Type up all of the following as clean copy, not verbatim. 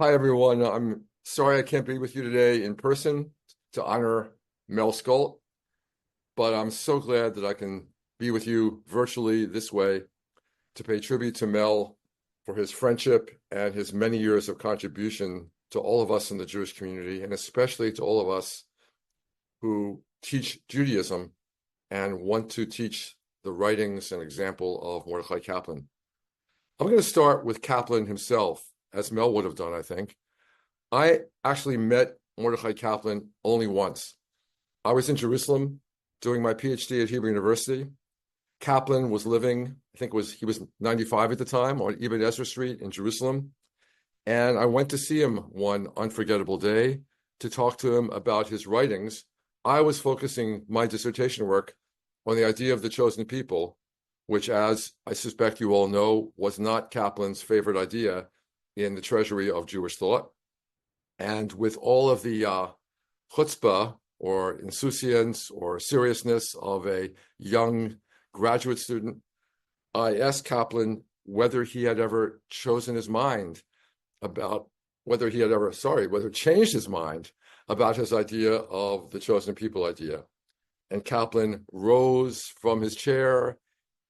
Hi, everyone. I'm sorry I can't be with you today in person to honor Mel Scult, but I'm so glad that I can be with you virtually this way to pay tribute to Mel for his friendship and his many years of contribution to all of us in the Jewish community, and especially to all of us who teach Judaism and want to teach the writings and example of Mordechai Kaplan. I'm going to start with Kaplan himself, as Mel would have done, I think. I actually met Mordechai Kaplan only once. I was in Jerusalem doing my PhD at Hebrew University. Kaplan was living, he was 95 at the time, on Ibn Ezra Street in Jerusalem. And I went to see him one unforgettable day to talk to him about his writings. I was focusing my dissertation work on the idea of the chosen people, which, as I suspect you all know, was not Kaplan's favorite idea in the treasury of Jewish thought. And with all of the chutzpah or insouciance or seriousness of a young graduate student, I asked Kaplan whether he had ever chosen his mind about whether changed his mind about his idea of the chosen people idea. And Kaplan rose from his chair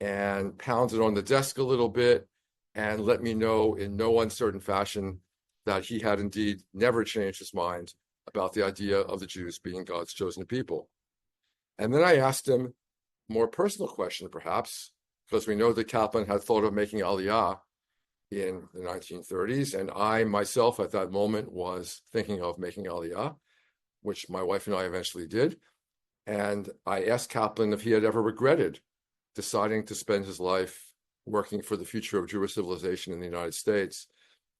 and pounded on the desk a little bit and let me know in no uncertain fashion that he had indeed never changed his mind about the idea of the Jews being God's chosen people. And then I asked him a more personal question, perhaps, because we know that Kaplan had thought of making Aliyah in the 1930s, and I myself at that moment was thinking of making Aliyah, which my wife and I eventually did. And I asked Kaplan if he had ever regretted deciding to spend his life working for the future of Jewish civilization in the United States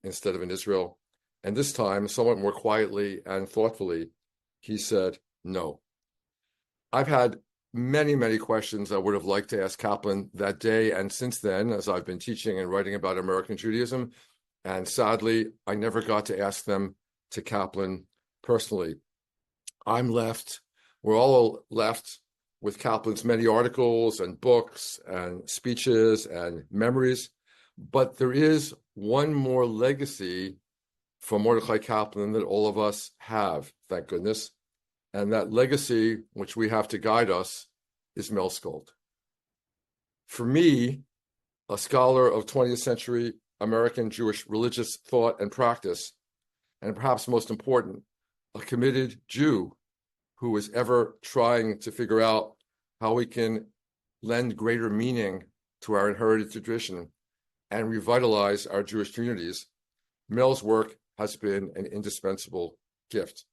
instead of in Israel. And this time, somewhat more quietly and thoughtfully, he said, no. I've had many, many questions I would have liked to ask Kaplan that day and since then, as I've been teaching and writing about American Judaism. And sadly, I never got to ask them to Kaplan personally. We're all left with Kaplan's many articles and books and speeches and memories. But there is one more legacy from Mordechai Kaplan that all of us have, thank goodness. And that legacy, which we have to guide us, is Mel Scult. For me, a scholar of 20th century American Jewish religious thought and practice, and perhaps most important, a committed Jew who is ever trying to figure out how we can lend greater meaning to our inherited tradition and revitalize our Jewish communities, Mel's work has been an indispensable gift.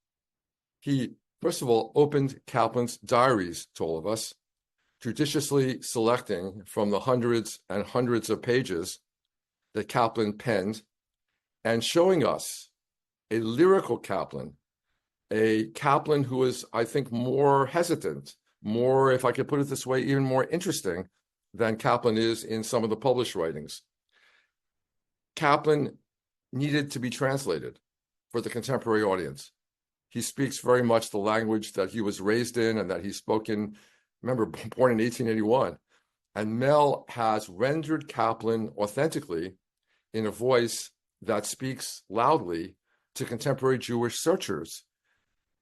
He, first of all, opened Kaplan's diaries to all of us, judiciously selecting from the hundreds and hundreds of pages that Kaplan penned and showing us a lyrical Kaplan, a Kaplan who is, I think, more hesitant, more, if I could put it this way, even more interesting than Kaplan is in some of the published writings. Kaplan needed to be translated for the contemporary audience. He speaks very much the language that he was raised in and that he spoke in, remember, born in 1881. And Mel has rendered Kaplan authentically in a voice that speaks loudly to contemporary Jewish searchers.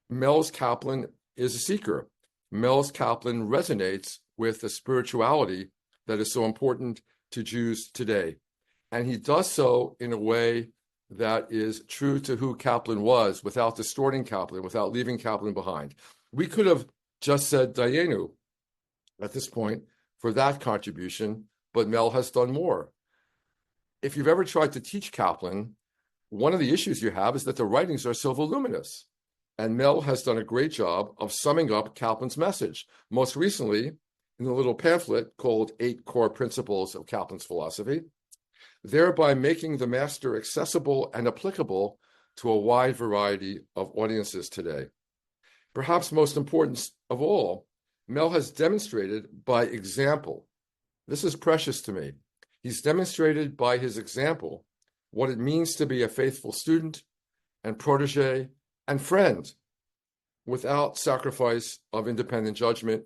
Mel's Kaplan is a seeker. Mel's Kaplan resonates with the spirituality that is so important to Jews today. And he does so in a way that is true to who Kaplan was, without distorting Kaplan, without leaving Kaplan behind. We could have just said Dayenu at this point for that contribution, but Mel has done more. If you've ever tried to teach Kaplan, one of the issues you have is that the writings are so voluminous. And Mel has done a great job of summing up Kaplan's message, most recently in a little pamphlet called 8 Core Principles of Kaplan's Philosophy, thereby making the master accessible and applicable to a wide variety of audiences today. Perhaps most important of all, Mel has demonstrated by example, this is precious to me, he's demonstrated by his example what it means to be a faithful student and protege and friend without sacrifice of independent judgment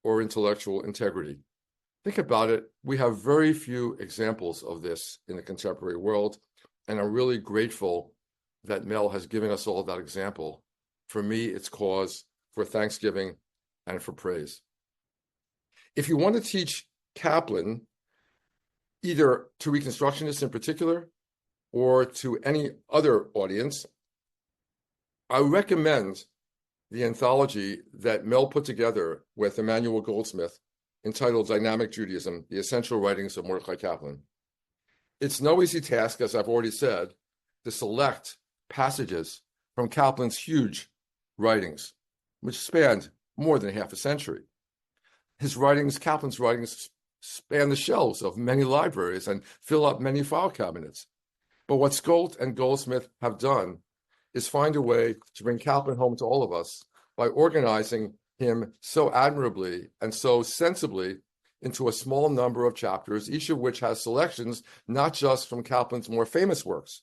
or intellectual integrity. Think about it. We have very few examples of this in the contemporary world, and I'm really grateful that Mel has given us all that example, for me, it's cause for thanksgiving and for praise. If you want to teach Kaplan, either to Reconstructionists in particular or to any other audience, I recommend the anthology that Mel put together with Emmanuel Goldsmith entitled Dynamic Judaism, The Essential Writings of Mordecai Kaplan. It's no easy task, as I've already said, to select passages from Kaplan's huge writings, which spanned more than half a century. Kaplan's writings span the shelves of many libraries and fill up many file cabinets. But what Scult and Goldsmith have done is find a way to bring Kaplan home to all of us by organizing him so admirably and so sensibly into a small number of chapters, each of which has selections not just from Kaplan's more famous works,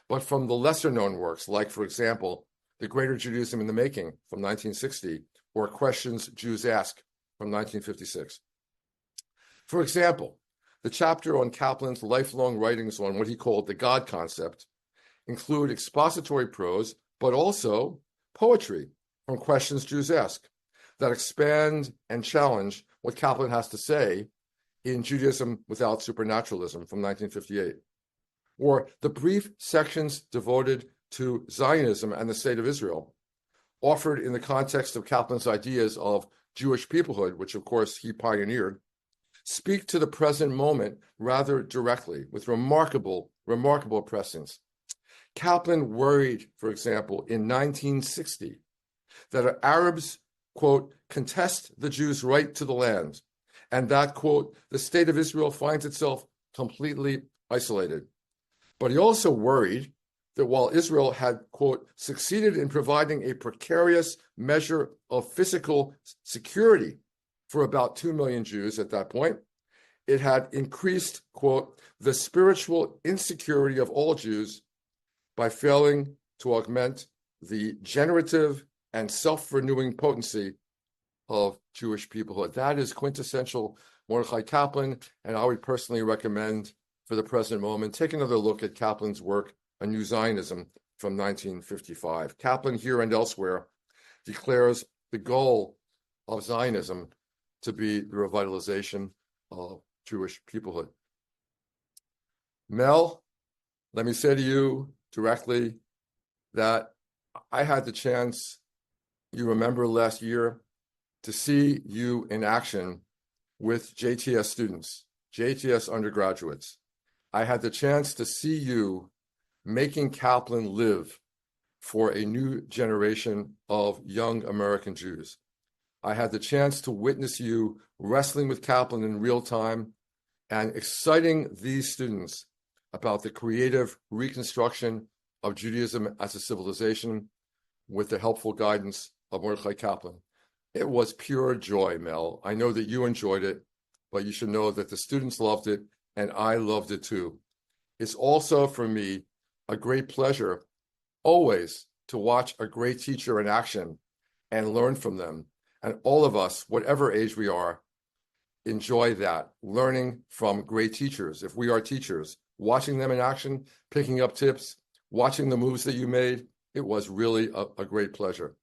but from the lesser-known works, like, for example, The Greater Judaism in the Making from 1960, or Questions Jews Ask from 1956. For example, the chapter on Kaplan's lifelong writings on what he called the God concept include expository prose, but also poetry from Questions Jews Ask that expand and challenge what Kaplan has to say in Judaism Without Supernaturalism from 1958, or the brief sections devoted to Zionism and the State of Israel, offered in the context of Kaplan's ideas of Jewish peoplehood, which of course he pioneered, speak to the present moment rather directly with remarkable prescience. Kaplan worried, for example, in 1960, that Arabs, quote, contest the Jews' right to the land, and that, quote, the State of Israel finds itself completely isolated. But he also worried that while Israel had, quote, succeeded in providing a precarious measure of physical security for about 2 million Jews at that point, it had increased, quote, the spiritual insecurity of all Jews by failing to augment the generative and self-renewing potency of Jewish peoplehood. That is quintessential Mordecai Kaplan, and I would personally recommend, for the present moment, take another look at Kaplan's work, A New Zionism, from 1955. Kaplan, here and elsewhere, declares the goal of Zionism to be the revitalization of Jewish peoplehood. Mel, let me say to you directly that I had the chance, you remember last year, to see you in action with JTS students, JTS undergraduates. I had the chance to see you making Kaplan live for a new generation of young American Jews. I had the chance to witness you wrestling with Kaplan in real time and exciting these students about the creative reconstruction of Judaism as a civilization with the helpful guidance of Mordecai Kaplan. It was pure joy, Mel. I know that you enjoyed it, but you should know that the students loved it, and I loved it too. It's also, for me, a great pleasure always to watch a great teacher in action and learn from them. And all of us, whatever age we are, enjoy that, learning from great teachers. If we are teachers, watching them in action, picking up tips, watching the moves that you made, it was really a great pleasure.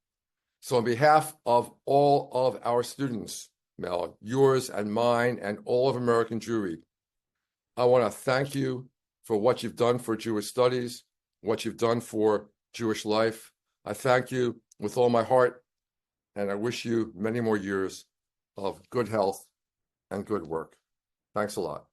So on behalf of all of our students, Mel, yours and mine and all of American Jewry, I want to thank you for what you've done for Jewish studies, what you've done for Jewish life. I thank you with all my heart, and I wish you many more years of good health and good work. Thanks a lot.